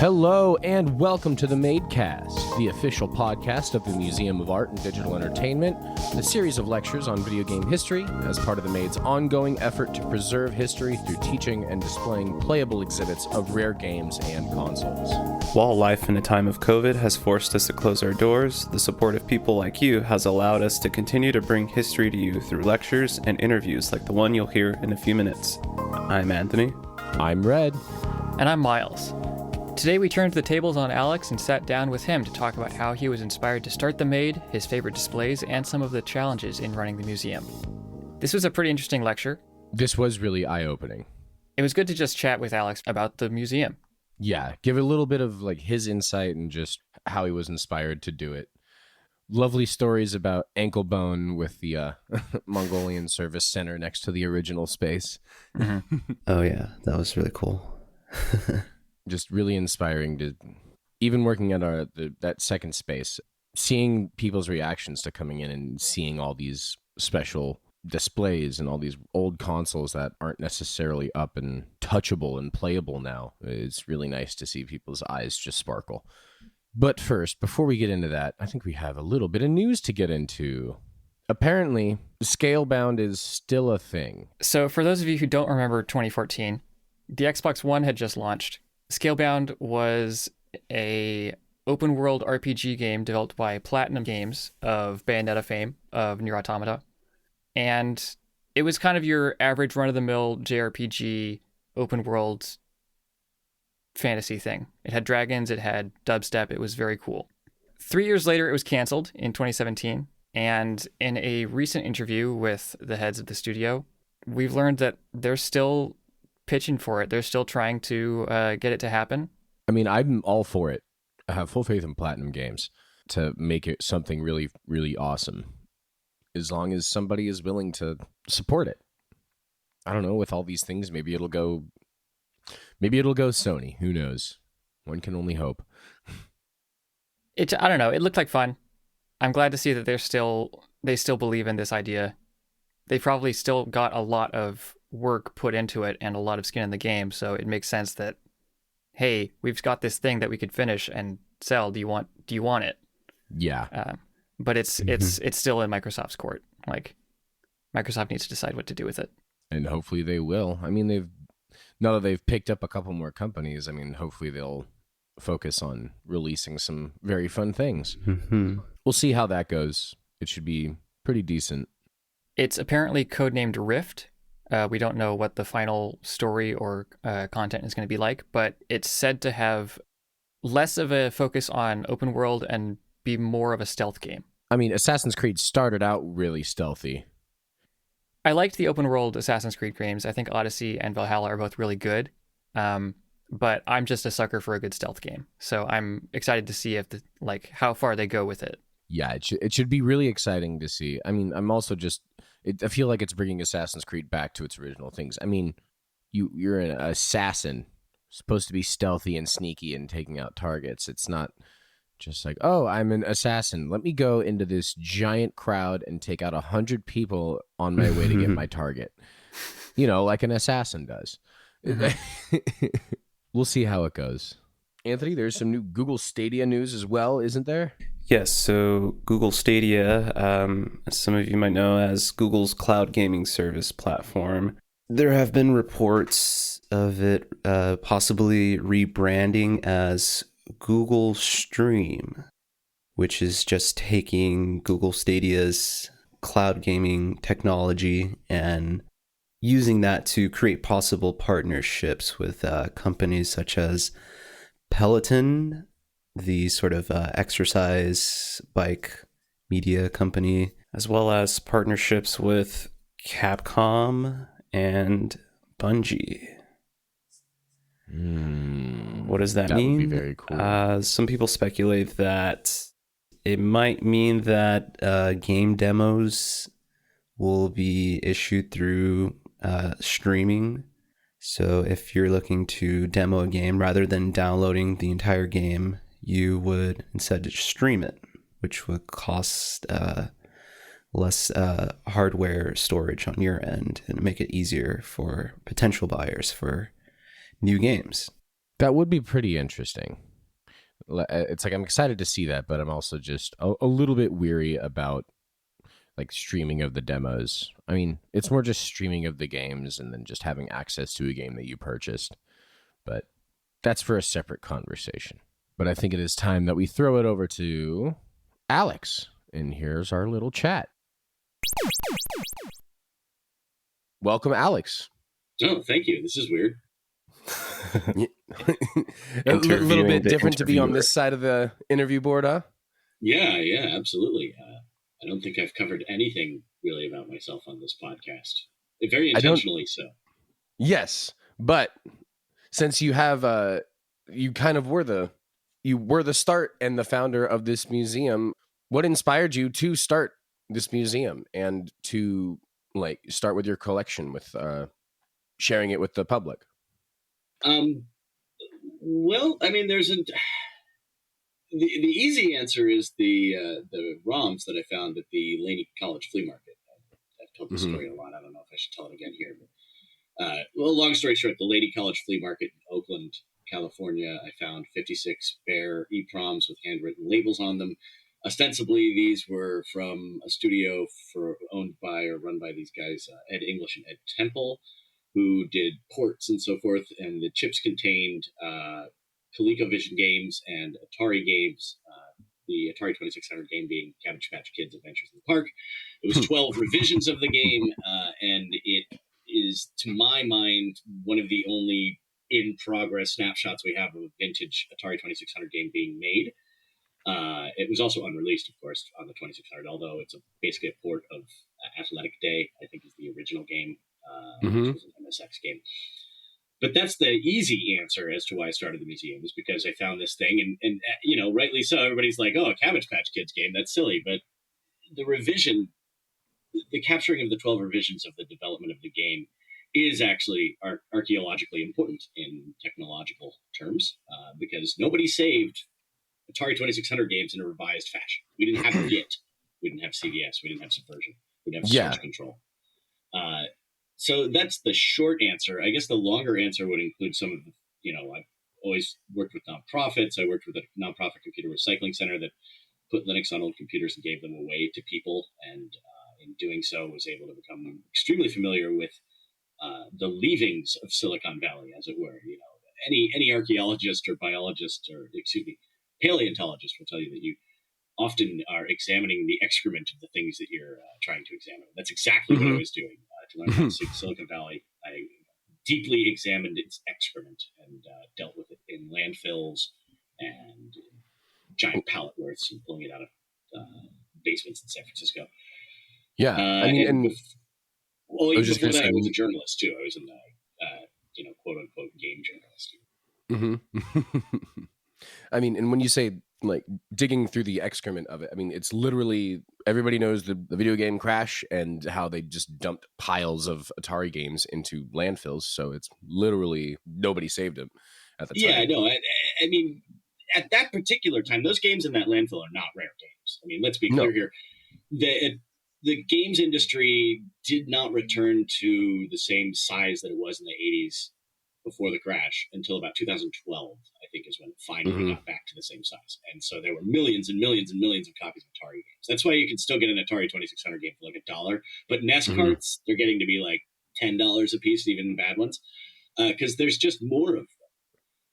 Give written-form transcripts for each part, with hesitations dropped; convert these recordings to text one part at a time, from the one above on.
Hello and welcome to the Madecast, the official podcast of the Museum of Art and Digital Entertainment, a series of lectures on video game history as part of the Made's ongoing effort to preserve history through teaching and displaying playable exhibits of rare games and consoles. While life in a time of COVID has forced us to close our doors, the support of people like you has allowed us to continue to bring history to you through lectures and interviews like the one you'll hear in a few minutes. I'm Anthony. I'm Red. And I'm Miles. Today we turned the tables on Alex and sat down with him to talk about how he was inspired to start the Made, his favorite displays, and some of the challenges in running the museum. This was a pretty interesting lecture. This was really eye-opening. It was good to just chat with Alex about the museum. Yeah, give a little bit of his insight and just how he was inspired to do it. Lovely stories about Ankle Bone with the Mongolian Service Center next to the original space. Mm-hmm. Oh yeah, that was really cool. Just really inspiring to, even working at that second space, seeing people's reactions to coming in and seeing all these special displays and all these old consoles that aren't necessarily up and touchable and playable now. It's really nice to see people's eyes just sparkle. But first, before we get into that, I think we have a little bit of news to get into. Apparently, Scalebound is still a thing. So for those of you who don't remember 2014, the Xbox One had just launched. Scalebound was a open world RPG game developed by Platinum Games of Bayonetta fame, of Nier Automata. And it was kind of your average run-of-the-mill JRPG open world fantasy thing. It had dragons, it had dubstep, it was very cool. 3 years later, it was canceled in 2017. And in a recent interview with the heads of the studio, we've learned that they're still pitching for it. They're still trying to get it to happen. I mean, I'm all for it. I have full faith in Platinum Games to make it something really, really awesome. As long as somebody is willing to support it. I don't know, with all these things, maybe it'll go Sony. Who knows? One can only hope. I don't know. It looked like fun. I'm glad to see that they still believe in this idea. They probably still got a lot of work put into it and a lot of skin in the game, so it makes sense that, hey, we've got this thing that we could finish and sell. Do you want it? Yeah. But it's still in Microsoft's court. Like, Microsoft needs to decide what to do with it. And hopefully they will. I mean, now that they've picked up a couple more companies, I mean, hopefully they'll focus on releasing some very fun things. Mm-hmm. We'll see how that goes. It should be pretty decent. It's apparently codenamed Rift. We don't know what the final story or content is going to be like, but it's said to have less of a focus on open world and be more of a stealth game. I mean, Assassin's Creed started out really stealthy. I liked the open world Assassin's Creed games. I think Odyssey and Valhalla are both really good, but I'm just a sucker for a good stealth game. So I'm excited to see how far they go with it. Yeah, it should be really exciting to see. I mean, I'm also I feel like it's bringing Assassin's Creed back to its original things. I mean, you're an assassin, supposed to be stealthy and sneaky and taking out targets. It's not just like, oh, I'm an assassin. Let me go into this giant crowd and take out 100 people on my way to get my target. Like an assassin does. We'll see how it goes. Anthony, there's some new Google Stadia news as well, isn't there? Yes, so Google Stadia, as some of you might know as Google's cloud gaming service platform, there have been reports of it possibly rebranding as Google Stream, which is just taking Google Stadia's cloud gaming technology and using that to create possible partnerships with companies such as Peloton, the sort of exercise bike media company, as well as partnerships with Capcom and Bungie. What does that mean? Would be very cool. Some people speculate that it might mean that game demos will be issued through streaming. So if you're looking to demo a game, rather than downloading the entire game, you would instead just stream it, which would cost less hardware storage on your end and make it easier for potential buyers for new games. That would be pretty interesting. It's like I'm excited to see that, but I'm also just a little bit weary about like streaming of the demos. I mean, it's more just streaming of the games and then just having access to a game that you purchased. But that's for a separate conversation. But I think it is time that we throw it over to Alex. And here's our little chat. Welcome, Alex. Oh, thank you. This is weird. A little bit different to be on interviewer. this side of the interview board, huh? Yeah, absolutely. I don't think I've covered anything really about myself on this podcast. Very intentionally so. Yes, but since you have you kind of were the start and the founder of this museum, what inspired you to start this museum and to like start with your collection with sharing it with the public? Well, I mean, the easy answer is the ROMs that I found at the Laney College flea market. I've told this story a lot. I don't know if I should tell it again here, but well, long story short, the Lady College flea market in Oakland, California, I found 56 bare EPROMs with handwritten labels on them. Ostensibly, these were from a studio owned by or run by these guys, Ed English and Ed Temple, who did ports and so forth. And the chips contained ColecoVision games and Atari games. The Atari 2600 game being Cabbage Patch Kids Adventures in the Park. It was 12 revisions of the game, and it is, to my mind, one of the only in-progress snapshots we have of a vintage Atari 2600 game being made. It was also unreleased, of course, on the 2600, although it's basically a port of Athletic Day, I think is the original game, which was an MSX game. But that's the easy answer as to why I started the museum, is because I found this thing, and you know, rightly so, everybody's like, oh, a Cabbage Patch Kids game, that's silly. But the capturing of the 12 revisions of the development of the game is actually archaeologically important in technological terms, because nobody saved Atari 2600 games in a revised fashion. We didn't have Git. We didn't have CVS. We didn't have Subversion. We didn't have search control. So that's the short answer. I guess the longer answer would include some of the, you know, I've always worked with nonprofits. I worked with a nonprofit computer recycling center that put Linux on old computers and gave them away to people. And in doing so, was able to become extremely familiar with the leavings of Silicon Valley, as it were. You know, any archaeologist or biologist or, excuse me, paleontologist will tell you that you often are examining the excrement of the things that you're trying to examine. That's exactly what I was doing to learn about Silicon Valley. I deeply examined its excrement and dealt with it in landfills and giant pallet worths and pulling it out of basements in San Francisco. Yeah, I mean, and well, even before that, I was a journalist too. I was in the, you know, quote unquote game journalist. I mean, and when you say like digging through the excrement of it, I mean, it's literally, everybody knows the video game Crash and how they just dumped piles of Atari games into landfills. So it's literally nobody saved them at the time. Yeah, no, I mean, at that particular time, those games in that landfill are not rare games. I mean, let's be clear here. The games industry did not return to the same size that it was in the 80s before the crash until about 2012, I think, is when it finally got back to the same size. And so there were millions and millions and millions of copies of Atari games. That's why you can still get an Atari 2600 game for like $1. But NES carts, they're getting to be like $10 a piece, even bad ones, because there's just more of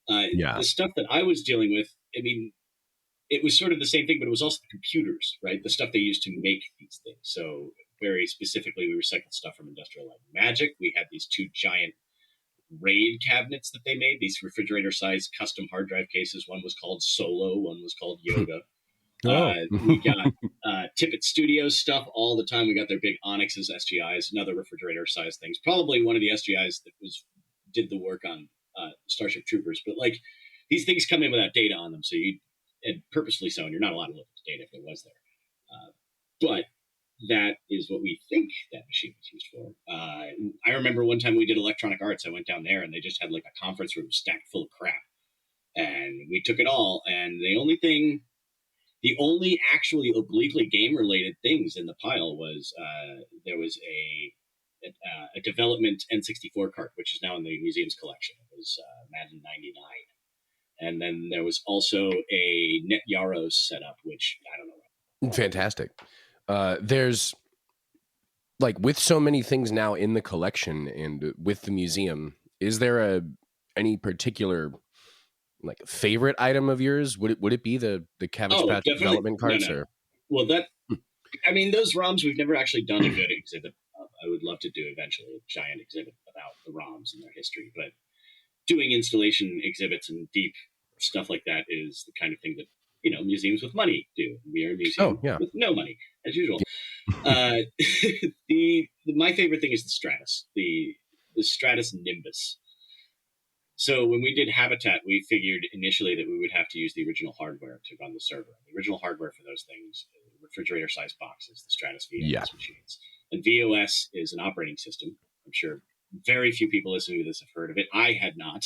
them. The stuff that I was dealing with, I mean, it was sort of the same thing, but it was also the computers, right? The stuff they used to make these things. So very specifically, we recycled stuff from Industrial Light and Magic. We had these two giant RAID cabinets that they made, these refrigerator-sized custom hard drive cases. One was called Solo, one was called Yoda. We got Tippett Studios stuff all the time. We got their big Onyxes, SGIs, another refrigerator-sized things. Probably one of the SGIs that did the work on Starship Troopers. But like, these things come in without data on them, so and purposely so, and you're not allowed to look at the data if it was there. But that is what we think that machine was used for. I remember one time we did Electronic Arts. I went down there and they just had like a conference room stacked full of crap. And we took it all. And the only actually obliquely game-related things in the pile was there was a development N64 cart, which is now in the museum's collection. It was Madden 99. And then there was also a Net Yaros setup, which I don't know. Fantastic. There's like with so many things now in the collection and with the museum, is there any particular like favorite item of yours? Would it be the Cabbage Patch development cards? No. Or Well, I mean, those ROMs we've never actually done a good exhibit of. I would love to do eventually a giant exhibit about the ROMs and their history, but doing installation exhibits and deep stuff like that is the kind of thing that, you know, museums with money do. We are a museum with no money, as usual. My favorite thing is the Stratus, the Stratus Nimbus. So when we did Habitat, we figured initially that we would have to use the original hardware to run the server. The original hardware for those things, refrigerator-sized boxes, the Stratus VOS machines. And VOS is an operating system. I'm sure very few people listening to this have heard of it. I had not.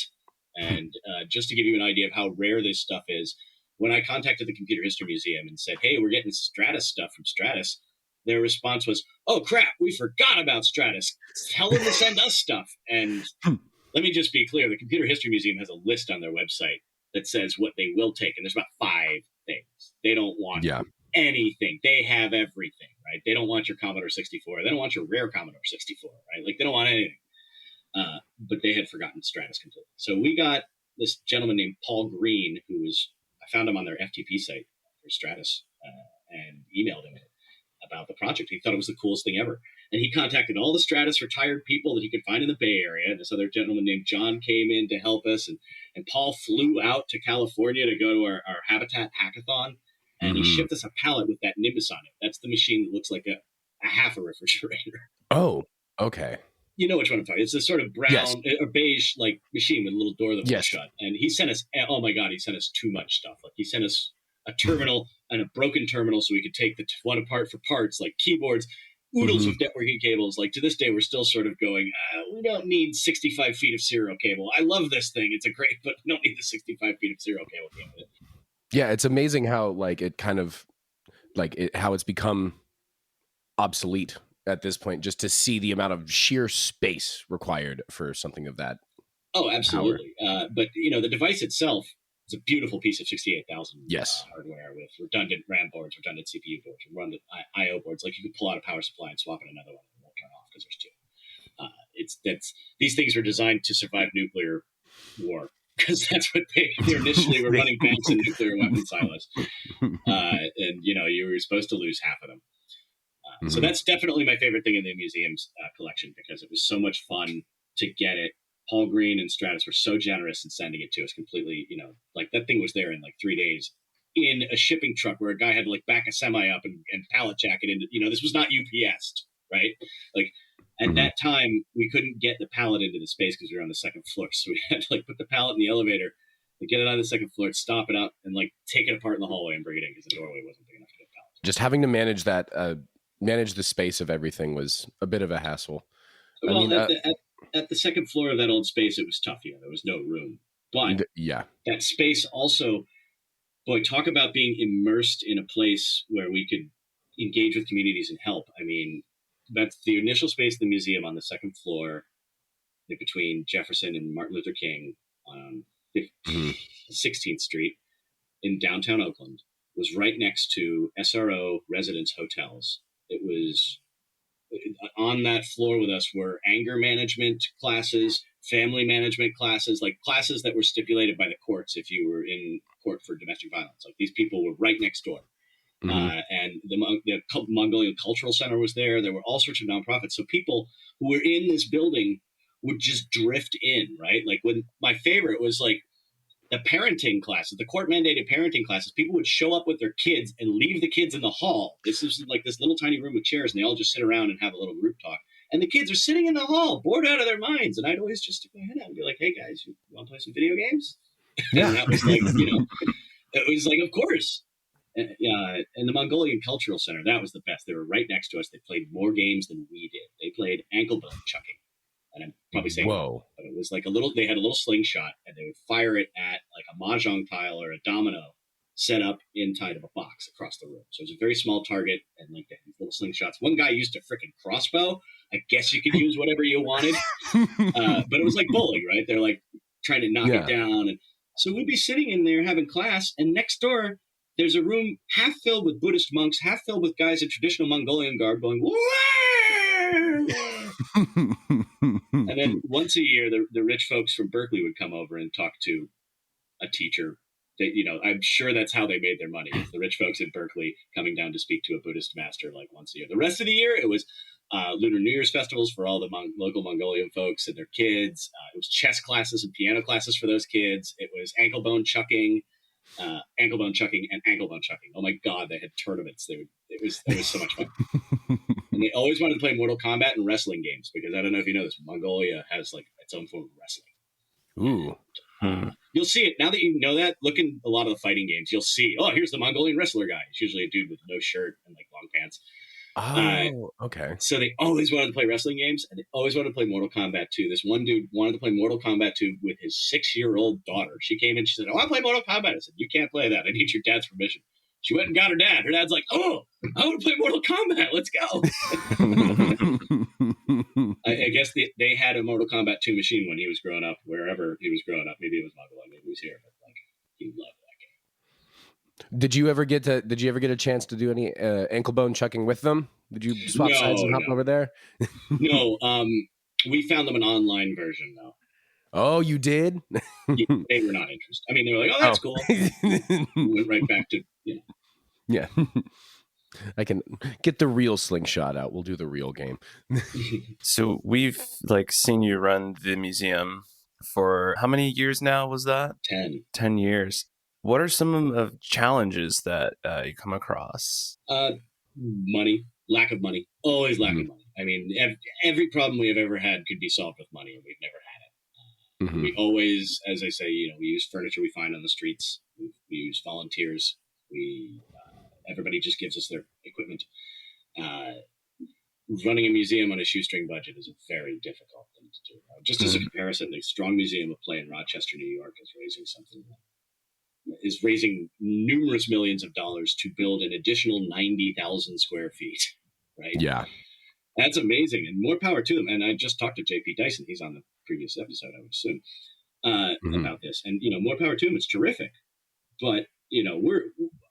And just to give you an idea of how rare this stuff is, when I contacted the Computer History Museum and said, hey, we're getting Stratus stuff from Stratus, their response was, oh, crap, we forgot about Stratus. Tell them to send us stuff. And let me just be clear. The Computer History Museum has a list on their website that says what they will take. And there's about 5 things. They don't want anything. They have everything, right? They don't want your Commodore 64. They don't want your rare Commodore 64, right? Like, they don't want anything. But they had forgotten Stratus completely. So we got this gentleman named Paul Green, I found him on their FTP site for Stratus, and emailed him about the project. He thought it was the coolest thing ever. And he contacted all the Stratus retired people that he could find in the Bay Area. And this other gentleman named John came in to help us. And Paul flew out to California to go to our Habitat hackathon. And he shipped us a pallet with that Nimbus on it. That's the machine that looks like a half a refrigerator. Oh, okay. You know which one I'm talking. It's this sort of brown or beige like machine with a little door that will shut. And he sent us, oh my God, he sent us too much stuff. Like, he sent us a terminal and a broken terminal so we could take the one apart for parts, like keyboards, oodles of networking cables. Like, to this day, we're still sort of going, we don't need 65 feet of serial cable. I love this thing. It's a great, but we don't need the 65 feet of serial cable. Yeah, it's amazing how like it kind of like how it's become obsolete at this point, just to see the amount of sheer space required for something of that. Oh, absolutely. But you know, the device itself is a beautiful piece of 68,000 hardware with redundant RAM boards, redundant CPU boards, redundant I/O boards. Like, you could pull out a power supply and swap in another one and it won't turn off because there's 2. These things were designed to survive nuclear war, because that's what they initially were running banks and nuclear weapon silos. And, you know, you were supposed to lose half of them. So that's definitely my favorite thing in the museum's collection, because it was so much fun to get it. Paul Green and Stratus were so generous in sending it to us completely, you know, like that thing was there in like 3 days in a shipping truck where a guy had to like back a semi up and pallet jack it into, you know, this was not UPS, right? Like, at that time, we couldn't get the pallet into the space because we were on the 2nd floor. So we had to like put the pallet in the elevator, and get it on the 2nd floor, stop it up, and like take it apart in the hallway and bring it in because the doorway wasn't big enough to get pallets. Just having to manage that, manage the space of everything was a bit of a hassle. Well, at the 2nd floor of that old space, it was tough. You know, there was no room. But that space also, boy, talk about being immersed in a place where we could engage with communities and help. I mean, that's the initial space of the museum on the 2nd floor between Jefferson and Martin Luther King on 16th Street in downtown Oakland was right next to SRO residence hotels. It was on that floor with us were anger management classes, family management classes, like classes that were stipulated by the courts if you were in court for domestic violence. Like, these people were right next door. And the Mongolian Cultural Center was there. There were all sorts of nonprofits. So people who were in this building would just drift in, right? Like, when my favorite was like the parenting classes, the court mandated parenting classes. People would show up with their kids and leave the kids in the hall. This is like this little tiny room with chairs, and they all just sit around and have a little group talk. And the kids are sitting in the hall, bored out of their minds. And I'd always just stick my head out and be like, hey guys, you want to play some video games? Yeah. And that was like, you know, it was like, of course. And the Mongolian Cultural Center, that was the best. They were right next to us. They played more games than we did. They played ankle bone chucking. And I'm probably saying, whoa, but it was like they had a little slingshot, and they would fire it at like a mahjong tile or a domino set up inside of a box across the room. So it was a very small target, and like they had these little slingshots. One guy used a freaking crossbow. I guess you could use whatever you wanted. But it was like bowling, right? They're like trying to knock it down. And So we'd be sitting in there having class, and next door, there's a room half filled with Buddhist monks, half filled with guys in traditional Mongolian garb going, "Wah!" And then once a year, the rich folks from Berkeley would come over and talk to a teacher. That, I'm sure that's how they made their money. The rich folks in Berkeley coming down to speak to a Buddhist master like once a year. The rest of the year, it was Lunar New Year's festivals for all the local Mongolian folks and their kids. It was chess classes and piano classes for those kids. It was ankle bone chucking, and ankle bone chucking. Oh my God, they had tournaments. It was so much fun. And they always wanted to play Mortal Kombat and wrestling games, because I don't know if you know this, Mongolia has like its own form of wrestling. Ooh. You'll see it now that you know that. Look in a lot of the fighting games. You'll see, oh, here's the Mongolian wrestler guy. It's usually a dude with no shirt and like long pants. Okay. So they always wanted to play wrestling games, and they always wanted to play Mortal Kombat 2. This one dude wanted to play Mortal Kombat 2 with his 6-year-old daughter. She came in, she said, I want to play Mortal Kombat. I said, you can't play that. I need your dad's permission. She went and got her dad. Her dad's like, oh, I want to play Mortal Kombat. Let's go. I guess they had a Mortal Kombat 2 machine when he was growing up, wherever he was growing up. Maybe it was Mongolia, maybe it was here, but like, he loved that game. Did you ever get a chance to do any ankle bone chucking with them? Did you swap sides and hop over there? No, we found them an online version though. Oh, you did? Yeah, they were not interested. I mean, they were like, oh, that's cool. We went right back to, Yeah. I can get the real slingshot out. We'll do the real game. So we've seen you run the museum for how many years now was that? 10 years. What are some of challenges that you come across? Money, lack of money, always lack of money. I mean, every problem we have ever had could be solved with money, and we've never had it. We always, as I say, we use furniture we find on the streets. We use volunteers. Everybody just gives us their equipment. Running a museum on a shoestring budget is a very difficult thing to do. Just as a comparison, the Strong Museum of Play in Rochester, New York is raising numerous millions of dollars to build an additional 90,000 square feet, right? Yeah. That's amazing, and more power to them. And I just talked to JP Dyson. He's on the previous episode, I would assume, about this. And, more power to him. It's terrific. But,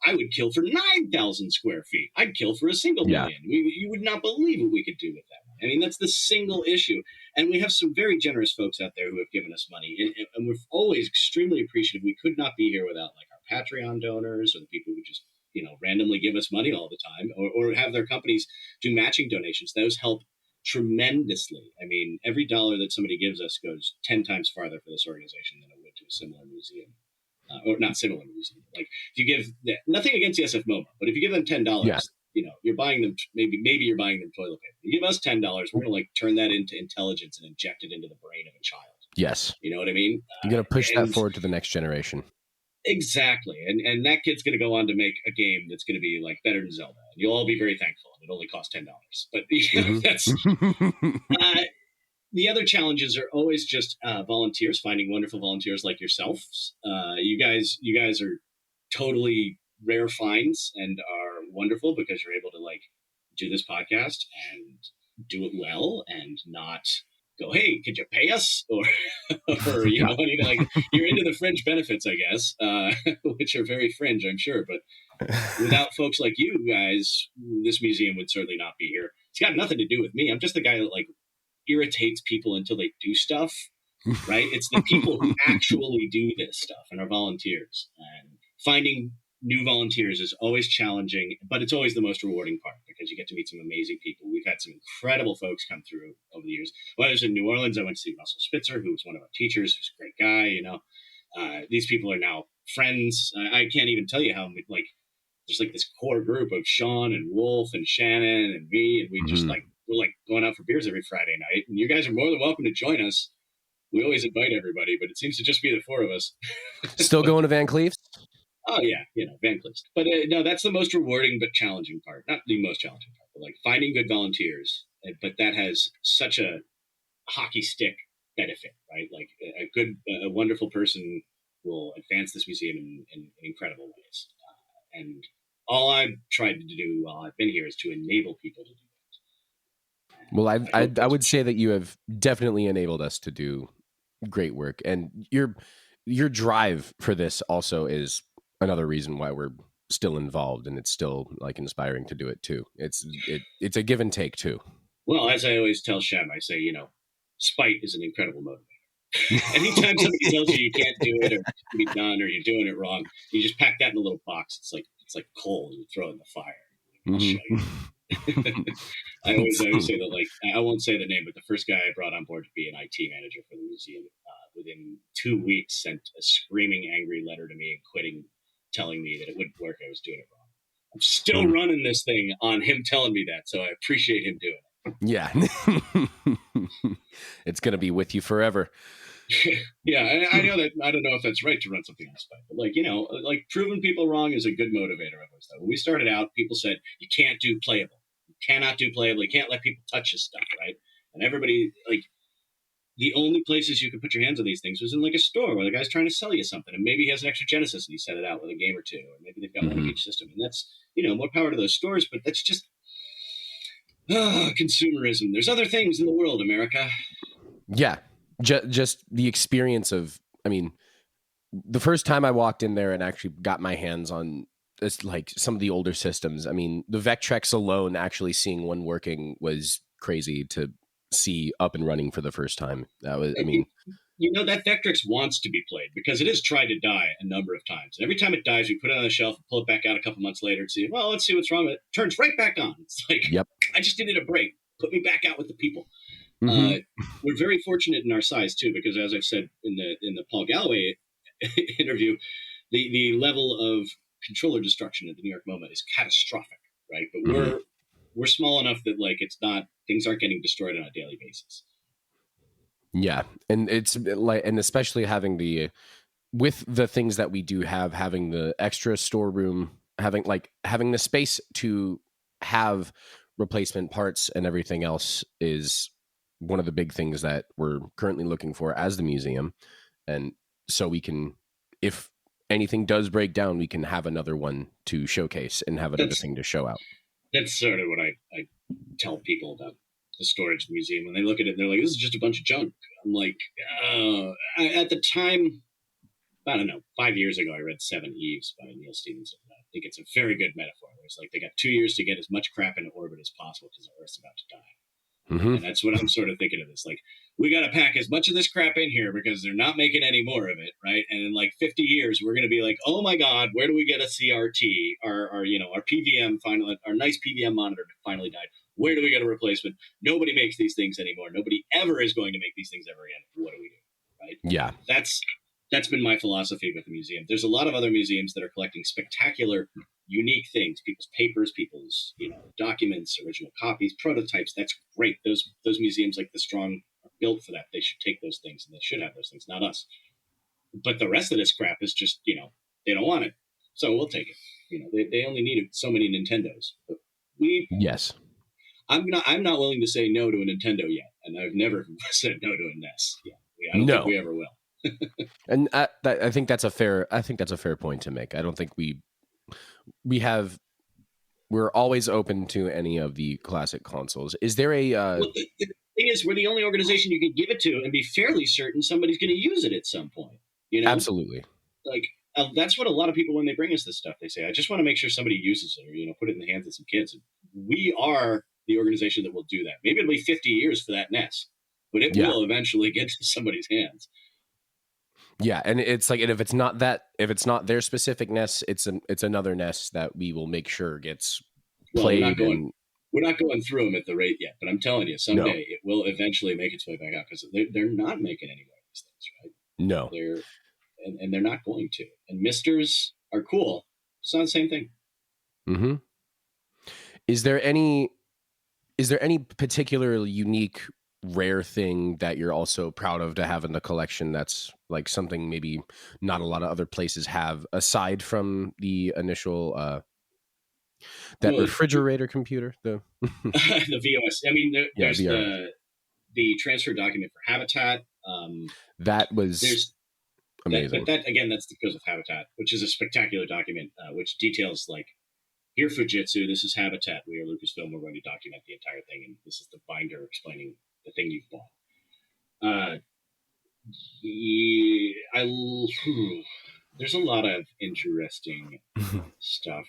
I would kill for 9,000 square feet. I'd kill for a single million. You would not believe what we could do with that. I mean, that's the single issue. And we have some very generous folks out there who have given us money. And we're always extremely appreciative. We could not be here without our Patreon donors or the people who just, randomly give us money all the time, or have their companies do matching donations. Those help tremendously. I mean, every dollar that somebody gives us goes 10 times farther for this organization than it would to a similar museum. Or not similar museum. Like, if you give nothing against the SF MoMA, but if you give them $10, you're buying them. Maybe you're buying them toilet paper. You give us $10, we're gonna turn that into intelligence and inject it into the brain of a child. Yes, you know what I mean. You're gonna push that forward to the next generation. Exactly, and that kid's gonna go on to make a game that's gonna be better than Zelda, and you'll all be very thankful. And it only costs $10, but that's. The other challenges are always just volunteers, finding wonderful volunteers like yourselves. You guys are totally rare finds and are wonderful because you're able to do this podcast and do it well and not go, hey, could you pay us? Or you're into the fringe benefits, I guess, which are very fringe, I'm sure. But without folks like you guys, this museum would certainly not be here. It's got nothing to do with me. I'm just the guy that irritates people until they do stuff, right? It's the people who actually do this stuff and are volunteers. And finding new volunteers is always challenging, but it's always the most rewarding part because you get to meet some amazing people. We've had some incredible folks come through over the years. When I was in New Orleans, I went to see Russell Spitzer, who was one of our teachers, who's a great guy. These people are now friends. I can't even tell you how there's this core group of Sean and Wolf and Shannon and me, and we just we're going out for beers every Friday night, and you guys are more than welcome to join us. We always invite everybody, but it seems to just be the four of us. Still going to Van Cleef's? Oh yeah, Van Cleef's. But no, that's the most rewarding but challenging part. Not the most challenging part, but finding good volunteers. But that has such a hockey stick benefit, right? A wonderful person will advance this museum in incredible ways. And all I've tried to do while I've been here is to enable people to do that. Well, I would say that you have definitely enabled us to do great work, and you're your drive for this also is another reason why we're still involved, and it's still like inspiring to do it too. It's a give and take too. Well, as I always tell Shem, I say, spite is an incredible motivator. Anytime somebody tells you you can't do it or it can be done or you're doing it wrong, you just pack that in a little box. It's like coal you throw in the fire. I'll show you. I always say that, like, I won't say the name, but the first guy I brought on board to be an IT manager for the museum, within 2 weeks, sent a screaming, angry letter to me and quitting, telling me that it wouldn't work. I was doing it wrong. I'm still running this thing on him telling me that, so I appreciate him doing it. Yeah. It's going to be with you forever. Yeah, and I know that I don't know if that's right to run something on spite, but like proving people wrong is a good motivator of us. When we started out, people said you can't do playable, you cannot do playable, you can't let people touch this stuff, right? And everybody, like, the only places you could put your hands on these things was in like a store where the guy's trying to sell you something, and maybe he has an extra Genesis and he set it out with a game or two, or maybe they've got one of each system, and that's more power to those stores, but that's just consumerism. There's other things in the world, America. Yeah. Just the experience of, I mean, the first time I walked in there and actually got my hands on this, like some of the older systems, I mean, the Vectrex alone, actually seeing one working was crazy to see up and running for the first time. That was, I mean, that Vectrex wants to be played because it has tried to die a number of times. And every time it dies, we put it on the shelf and pull it back out a couple months later and see, well, let's see what's wrong with it. Turns right back on. It's like, yep. I just needed a break. Put me back out with the people. We're very fortunate in our size too, because as I've said in the Paul Galloway interview, the level of controller destruction at the New York MoMA is catastrophic, right? But we're small enough that, like, it's not, things aren't getting destroyed on a daily basis. Yeah, and it's like, and especially having with the things that we do have, having the extra storeroom, having the space to have replacement parts and everything else is one of the big things that we're currently looking for as the museum. And so we can, if anything does break down, we can have another one to showcase and have another thing to show out. That's sort of what I tell people about the storage museum. When they look at it, they're like, this is just a bunch of junk. I'm like, at the time, I don't know, 5 years ago, I read Seven Eves by Neil Stephenson. I think it's a very good metaphor. It's like they got 2 years to get as much crap into orbit as possible because the Earth's about to die. And that's what I'm sort of thinking of this. Like, we got to pack as much of this crap in here because they're not making any more of it, right? And in like 50 years, we're going to be like, oh my God, where do we get a CRT? Our PVM finally, our nice PVM monitor finally died. Where do we get a replacement? Nobody makes these things anymore. Nobody ever is going to make these things ever again. What do we do, right? Yeah. That's been my philosophy with the museum. There's a lot of other museums that are collecting spectacular, unique things, people's papers, people's documents, original copies, prototypes. That's great. Those museums like the Strong are built for that. They should take those things and they should have those things, not us. But the rest of this crap is just, they don't want it, so we'll take it. They only needed so many Nintendos. But yes. I'm not willing to say no to a Nintendo yet, and I've never said no to a NES. Yeah, I don't think we ever will. And I think that's a fair point to make. I don't think we're always open to any of the classic consoles. Is there a well, the thing is, we're the only organization you can give it to and be fairly certain somebody's going to use it at some point. Absolutely. Like, that's what a lot of people, when they bring us this stuff, they say, I just want to make sure somebody uses it, or put it in the hands of some kids. We are the organization that will do that. Maybe it'll be 50 years for that NES, but it will eventually get to somebody's hands. Yeah, and it's like, and if it's not their specific NES, it's another NES that we will make sure gets played. We're not going through them at the rate yet, but I'm telling you, someday it will eventually make its way back out, because they're not making any more of these things, right? No, and they're not going to. And Misters are cool. It's not the same thing. Mm-hmm. Is there any particular unique, rare thing that you're also proud of to have in the collection that's like something maybe not a lot of other places have, aside from the initial refrigerator computer, the VOS? I mean, there's the transfer document for Habitat. That was amazing. That's because of Habitat, which is a spectacular document, which details, like, here, Fujitsu, this is Habitat. We are Lucasfilm. We're going to document the entire thing, and this is the binder explaining the thing you've bought. There's a lot of interesting stuff.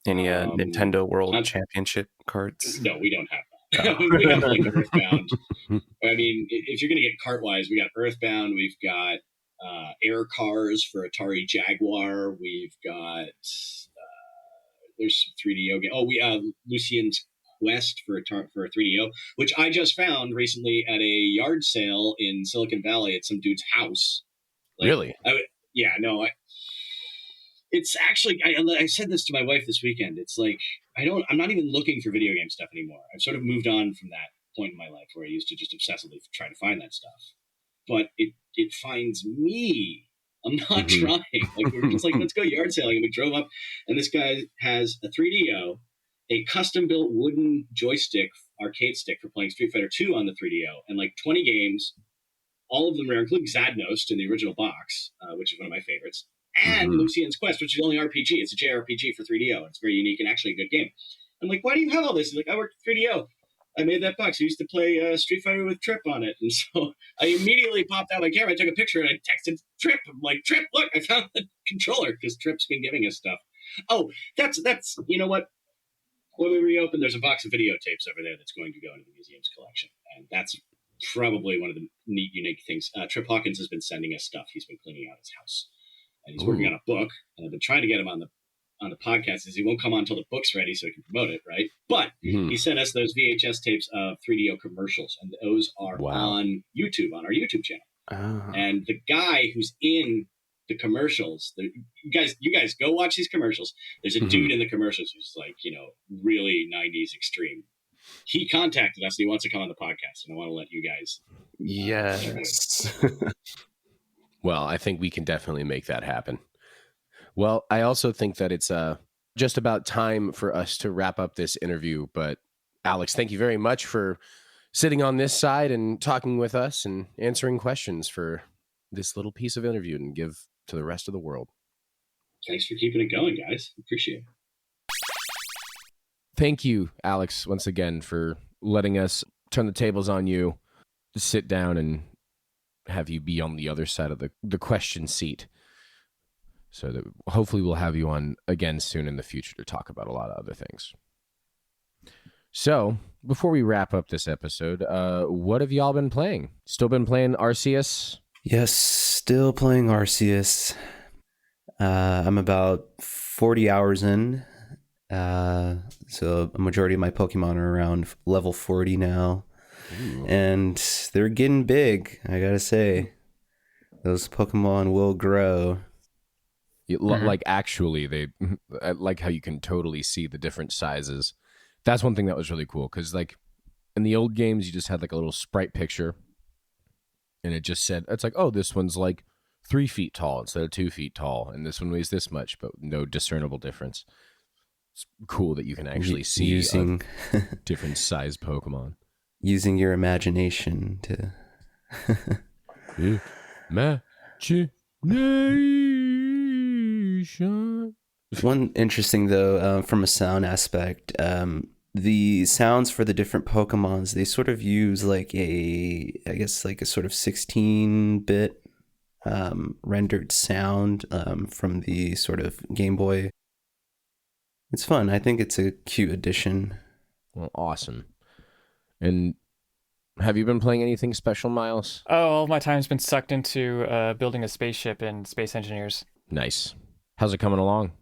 Any Nintendo World Championship cards? No, we don't have that. We have like Earthbound. I mean, if you're going to get cart-wise, we got Earthbound. We've got Air Cars for Atari Jaguar. We've got there's some 3DO game. Oh, we Lucian's Quest for a 3DO, which I just found recently at a yard sale in Silicon Valley at some dude's house. Like, Really? Yeah, no. It's actually I said this to my wife this weekend. It's like I'm not even looking for video game stuff anymore. I've sort of moved on from that point in my life where I used to just obsessively try to find that stuff. But it finds me. I'm not trying. Like, we're just like, let's go yard sailing. And we drove up, and this guy has a 3DO, a custom-built wooden joystick, arcade stick for playing Street Fighter 2 on the 3DO, and like 20 games, all of them rare, including Zadnost in the original box, which is one of my favorites, and Lucian's Quest, which is the only RPG. It's a JRPG for 3DO. It's very unique and actually a good game. I'm like, why do you have all this? He's like, I worked at 3DO. I made that box. I used to play Street Fighter with Trip on it. And so I immediately popped out my camera. I took a picture and I texted Trip. I'm like, Trip, look, I found the controller, because Trip's been giving us stuff. Oh, that's you know what? When we reopen, there's a box of videotapes over there that's going to go into the museum's collection. And that's probably one of the neat, unique things. Trip Hawkins has been sending us stuff. He's been cleaning out his house. And he's working on a book. And I've been trying to get him on the podcast. Is he won't come on until the book's ready so he can promote it, right? But he sent us those VHS tapes of 3DO commercials, and those are on YouTube, on our YouTube channel. Oh. And the guy who's in the commercials, you guys go watch these commercials. There's a dude in the commercials who's like, really 90s extreme. He contacted us and he wants to come on the podcast, and I want to let you guys. Yes. Well, I think we can definitely make that happen. Well, I also think that it's just about time for us to wrap up this interview. But Alex, thank you very much for sitting on this side and talking with us and answering questions for this little piece of interview and give to the rest of the world. Thanks for keeping it going, guys. Appreciate it. Thank you, Alex, once again for letting us turn the tables on you, sit down and have you be on the other side of the question seat. So that hopefully we'll have you on again soon in the future to talk about a lot of other things. So before we wrap up this episode, what have y'all been playing? Still been playing Arceus? Yes, still playing Arceus. I'm about 40 hours in. So a majority of my Pokemon are around level 40 now. Ooh. And they're getting big, I gotta say. Those Pokemon will grow. Like, actually, I like how you can totally see the different sizes. That's one thing that was really cool, because like in the old games, you just had like a little sprite picture, and it just said, it's like, oh, this one's like 3 feet tall instead of 2 feet tall, and this one weighs this much, but no discernible difference. It's cool that you can actually see using different size Pokemon. Using your imagination to... Imagination. One interesting, though, from a sound aspect, the sounds for the different Pokemons, they sort of use like a sort of 16-bit rendered sound from the sort of Game Boy. It's fun. I think it's a cute addition. Well, awesome. And have you been playing anything special, Miles? Oh, all my time's been sucked into building a spaceship in Space Engineers. Nice. How's it coming along?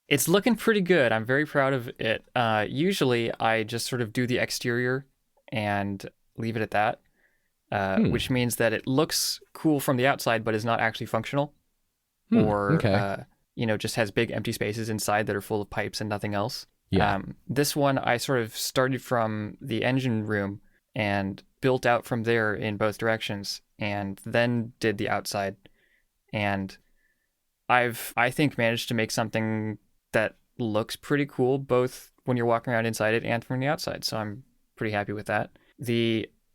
It's looking pretty good. I'm very proud of it. Usually, I just sort of do the exterior and leave it at that, which means that it looks cool from the outside, but is not actually functional. Or, just has big empty spaces inside that are full of pipes and nothing else. Yeah. This one, I sort of started from the engine room and built out from there in both directions, and then did the outside. And I've, I think, managed to make something that looks pretty cool, both when you're walking around inside it and from the outside. So I'm pretty happy with that.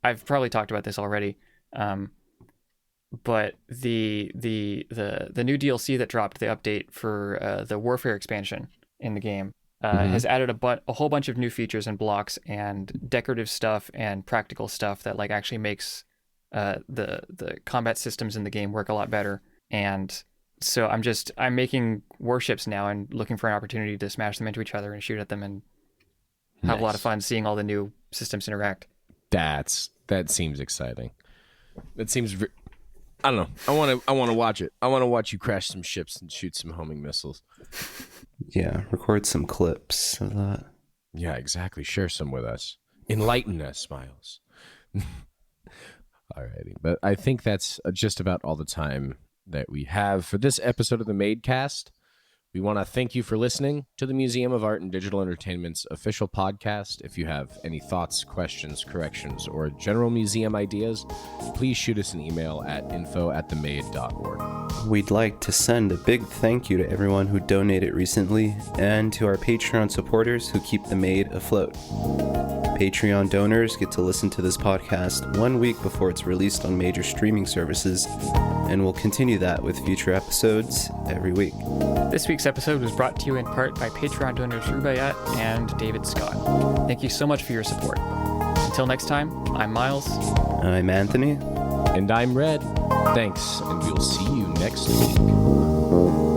I've probably talked about this already, but the new DLC that dropped, the update for the Warfare expansion in the game, has added a whole bunch of new features and blocks and decorative stuff and practical stuff that like actually makes The combat systems in the game work a lot better. And so I'm making warships now and looking for an opportunity to smash them into each other and shoot at them and have a lot of fun seeing all the new systems interact. That seems exciting. That seems I don't know. I want to watch it. I want to watch you crash some ships and shoot some homing missiles. Yeah, record some clips of that. Yeah, exactly. Share some with us. Enlighten us, Miles. Alrighty, but I think that's just about all the time that we have for this episode of the Madecast. We want to thank you for listening to the Museum of Art and Digital Entertainment's official podcast. If you have any thoughts, questions, corrections, or general museum ideas, please shoot us an email at info@themade.org. We'd like to send a big thank you to everyone who donated recently and to our Patreon supporters who keep the Made afloat. Patreon donors get to listen to this podcast 1 week before it's released on major streaming services, and we'll continue that with future episodes every week. This week's episode was brought to you in part by Patreon donors Rubaiyat and David Scott. Thank you so much for your support. Until next time, I'm Miles. I'm Anthony. And I'm Red. Thanks, and we'll see you next week.